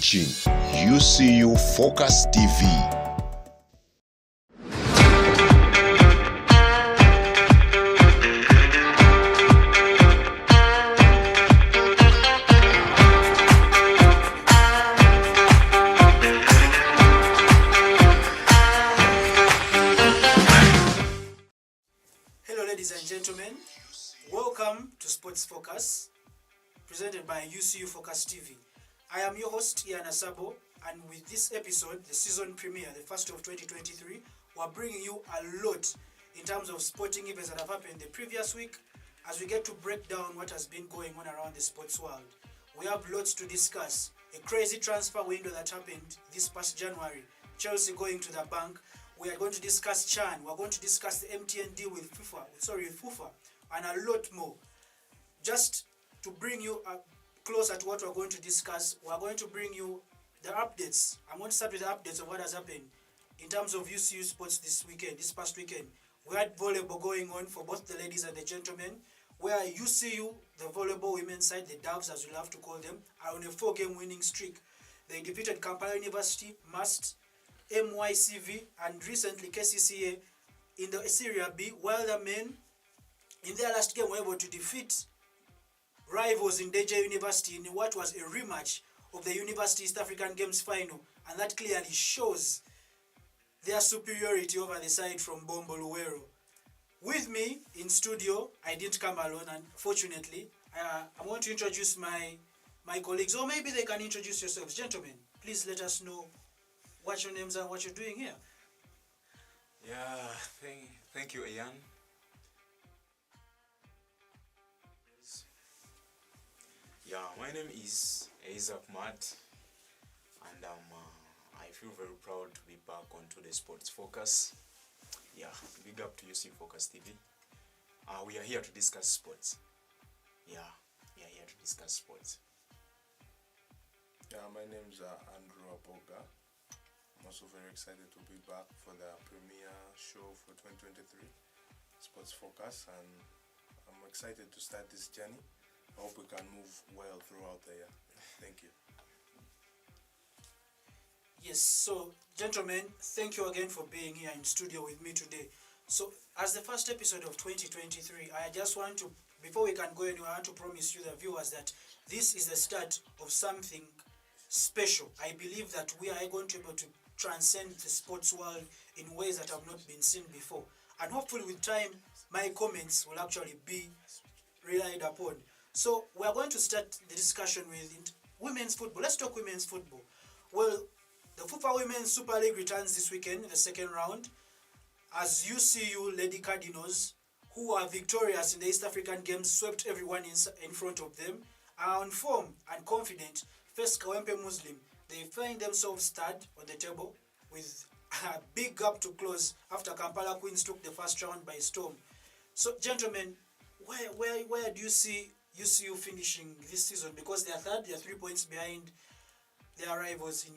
watching UCU Focus TV. Hello ladies and gentlemen, welcome to Sports Focus, presented by UCU Focus TV. I am your host Ian Asabo, and with this episode, the season premiere, the first of 2023, we're bringing you a lot in terms of sporting events that have happened the previous week as we get to break down what has been going on around the sports world. We have lots to discuss. A crazy transfer window that happened this past January, Chelsea going to the bank. We are going to discuss CHAN. We're going to discuss the MTN deal with FIFA, and a lot more. Just to bring you closer to what we're going to discuss, we're going to bring you the updates. I'm going to start with the updates of what has happened in terms of UCU sports this past weekend. We had volleyball going on for both the ladies and the gentlemen, where UCU, the volleyball women's side, the Doves as we love to call them, are on a 4-game winning streak. They defeated Kampala University, MUST, MYCV, and recently KCCA in the Serie B, while the men in their last game were able to defeat rivals in Deja University in what was a rematch of the University East African Games final, and that clearly shows their superiority over the side from Bombo Luwero. With me in studio, I didn't come alone, unfortunately. I want to introduce my colleagues, or maybe they can introduce yourselves. Gentlemen, please let us know what your names are and what you're doing here. Yeah, thank you, Ian. Yeah, my name is Isaac Matt, and I feel very proud to be back onto the Sports Focus. Yeah, big up to UC Focus TV. We are here to discuss sports. Yeah, we are here to discuss sports. Yeah, my name is Andrew Aboga. I'm also very excited to be back for the premiere show for 2023, Sports Focus, and I'm excited to start this journey. I hope we can move well throughout the year. Thank you. Yes, so gentlemen, thank you again for being here in studio with me today. So as the first episode of 2023, I just want to, before we can go anywhere, I want to promise you the viewers that this is the start of something special. I believe that we are going to be able to transcend the sports world in ways that have not been seen before. And hopefully with time, my comments will actually be relied upon. So we are going to start the discussion with women's football. Let's talk women's football. Well, the FIFA Women's Super League returns this weekend in the second round as UCU Lady Cardinals, who are victorious in the East African Games, swept everyone in front of them, are on form and confident. First, Kawempe Muslim, they find themselves third on the table with a big gap to close after Kampala Queens took the first round by storm. So, gentlemen, where do you see UCU finishing this season? Because they are third, they are 3 points behind their rivals in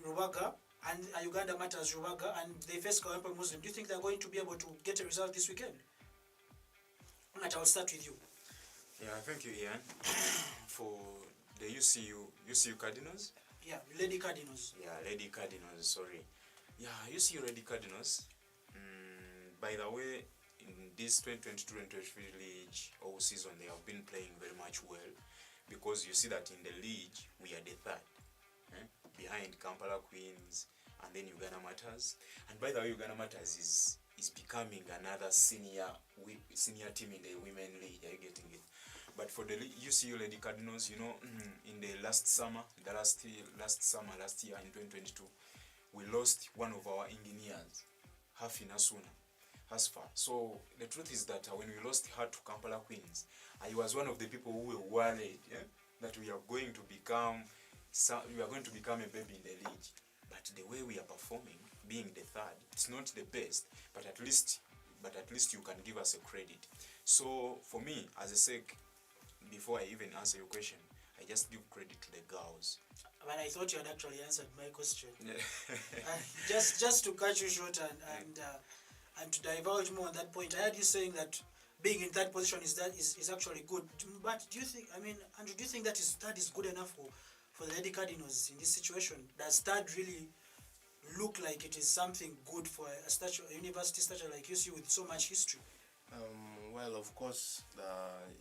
Rubaga and Uganda Matters Rubaga, and they face Kawempe Muslim. Do you think they're going to be able to get a result this weekend? Matt, I'll start with you. Yeah, thank you, Ian. For the UCU Cardinals? Yeah, Lady Cardinals. Yeah, Lady Cardinals, sorry. Yeah, UCU Lady Cardinals. By the way, in this 2022-2023 league all season, they have been playing very much well, because you see that in the league, we are the third, behind Kampala Queens and then Uganda Matters. And by the way, Uganda Matters is becoming another senior team in the women league. Are you getting it? But for the UCU Lady Cardinals, you know, in the last year in 2022, we lost one of our engineers, Hafi Nasuna. Hasfa. So the truth is that when we lost her to Kampala Queens, I was one of the people who were worried that we are going to become a baby in the league. But the way we are performing, being the third, it's not the best, but at least you can give us a credit. So for me, as a sake, before I even answer your question, I just give credit to the girls. But I thought you had actually answered my question. Just to cut you short and to divulge more on that point, I heard you saying that being in that position is actually good. But do you think, Andrew, do you think that is good enough for the Lady Cardinals in this situation? Does that really look like it is something good for a university stature like UCU with so much history? Well, of course, the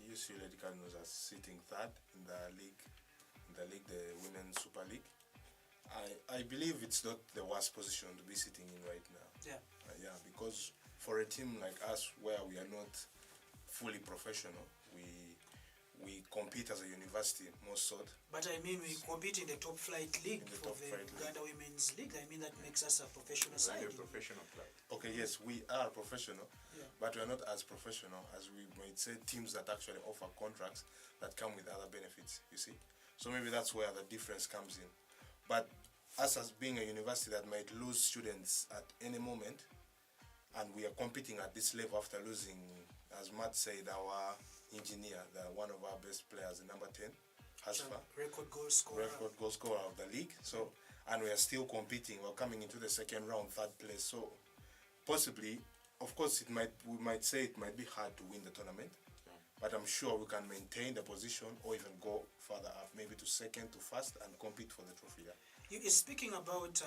UCU Lady Cardinals are sitting third in the Women's Super League. I believe it's not the worst position to be sitting in right now. Yeah. Yeah, because for a team like us, where we are not fully professional, we compete as a university most sort. But I mean, we compete in the top flight league In the for top the flight league. Uganda Women's League. I mean, that makes us a professional side. Very professional club. Okay, yes, we are professional, Yeah. but we are not as professional as we might say teams that actually offer contracts that come with other benefits, you see. So maybe that's where the difference comes in. But us as being a university that might lose students at any moment, and we are competing at this level after losing, as Matt said, our engineer, one of our best players, the number 10, Hasfa, Record goal scorer. record goal scorer of the league. So, and we are still competing. We're coming into the second round, third place. So, possibly, of course, we might say it might be hard to win the tournament, but I'm sure we can maintain the position or even go further up, maybe to second, to first, and compete for the trophy. Yeah. You speaking about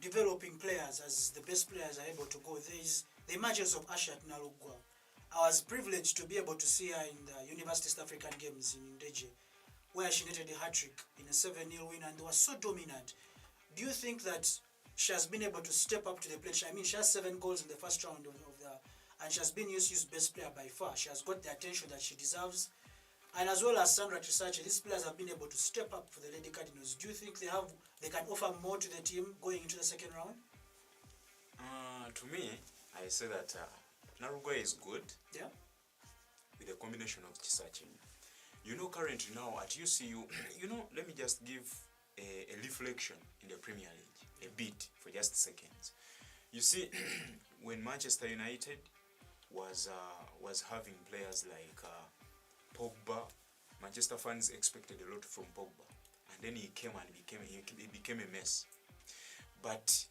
developing players as the best players are able to go. There is the emergence of Ashat Nalugwa. I was privileged to be able to see her in the University East African Games in Ndeje, where she netted a hat-trick in a 7-0 win and was so dominant. Do you think that she has been able to step up to the plate? I mean, she has 7 goals in the first round and she has been UCU's best player by far. She has got the attention that she deserves. And as well as Sandra Trisache, these players have been able to step up for the Lady Cardinals. Do you think they can offer more to the team going into the second round? To me, I say that Narugwa is good. Yeah. With a combination of Chisachi. You know, currently now at UCU, let me just give a reflection in the Premier League, a bit for just seconds. You see, when Manchester United was having players like Pogba, Manchester fans expected a lot from Pogba, and then he came and he became a mess. But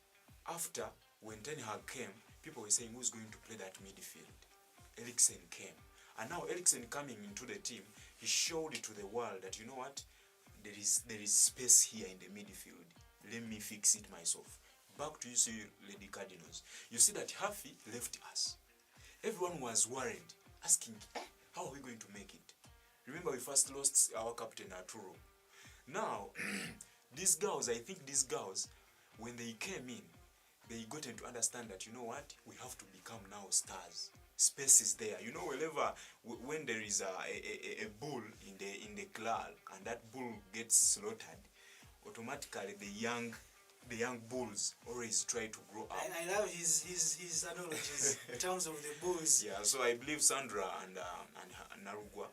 after, when Ten Hag came, people were saying who's going to play that midfield. Eriksen came, and now Eriksen coming into the team, he showed it to the world that, you know what, there is space here in the midfield. Let me fix it myself. Back to UCU Lady Cardinals. You see that Hafi left us. Everyone was worried, asking, how are we going to make it? Remember, we first lost our captain Arturo. Now, I think these girls, when they came in, they got to understand that, you know what, we have to become now stars. Space is there. You know, when there is a bull in the club and that bull gets slaughtered, automatically the young bulls always try to grow up. I love his analogies in terms of the bulls. Yeah, so I believe Sandra and Narugwa,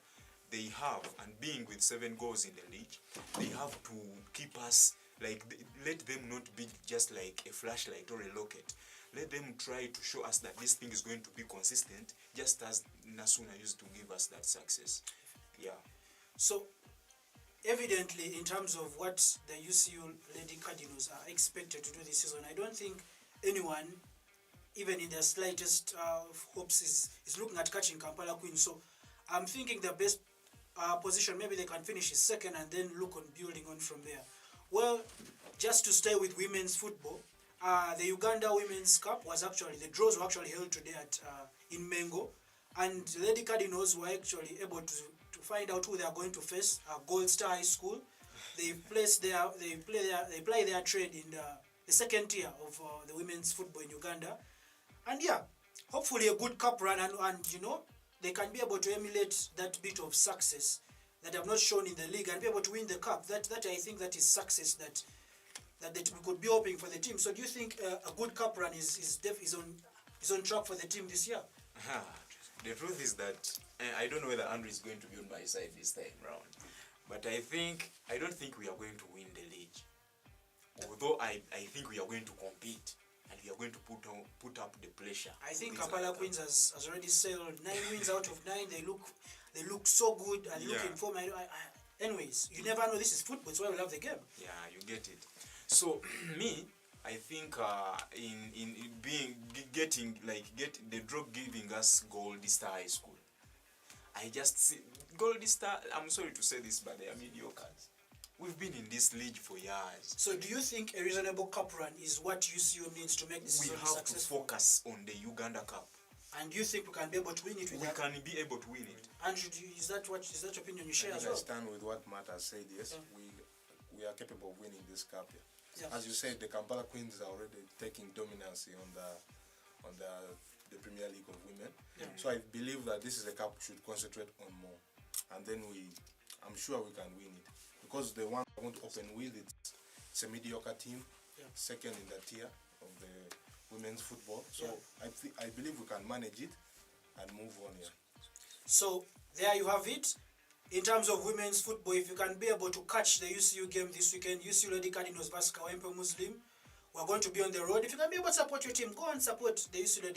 they have, and being with 7 goals in the league, they have to keep us, let them not be just like a flashlight or a locket. Let them try to show us that this thing is going to be consistent, just as Nasuna used to give us that success. Yeah. So, evidently, in terms of what the UCU Lady Cardinals are expected to do this season, I don't think anyone, even in their slightest hopes, is looking at catching Kampala Queens. So, I'm thinking the best position, maybe they can finish is second and then look on building on from there. Well, just to stay with women's football, the Uganda Women's Cup the draws were actually held today in Mengo, and the Lady Cardinals were actually able to find out who they are going to face. Gold Star High School. They play their trade in the second tier of the women's football in Uganda, and yeah, hopefully a good cup run, and they can be able to emulate that bit of success that they have not shown in the league and be able to win the cup. That I think that is success that we could be hoping for the team. So do you think a good cup run is on track for the team this year? The truth is that I don't know whether Andrew is going to be on my side this time round, but I don't think we are going to win the league. Although I think we are going to compete and we are going to put up the pressure. I think Kampala Queens has already sailed 9 wins out of 9. They look so good and look in form. Anyways, you never know. This is football. It's why we love the game. Yeah, you get it. So I think in getting the drop giving us Gold Star High School. I just see Gold Star. I'm sorry to say this, but they are mediocre. We've been in this league for years. So do you think a reasonable cup run is what UCU needs to make this We season have to successful? focus on the Uganda Cup. And do you think we can be able to win it with We that? can be able to win it. Andrew, is that your opinion you share I as think I well? stand with what Matt has said. Yes, Yeah. we are capable of winning this cup. Yeah. Yeah. As you said, the Kampala Queens are already taking dominance on the Premier League of Women. Yeah. So I believe that this is a cup we should concentrate on more, and then I'm sure we can win it, because the one I want to open with, it's a mediocre team, Yeah. second in the tier of the women's football. So Yeah. I believe we can manage it and move on here. So there you have it. In terms of women's football, if you can be able to catch the UCU game this weekend, UCU Lady Cardinals vs Kawempe Muslim, we're going to be on the road. If you can be able to support your team, go and support the UCU Lady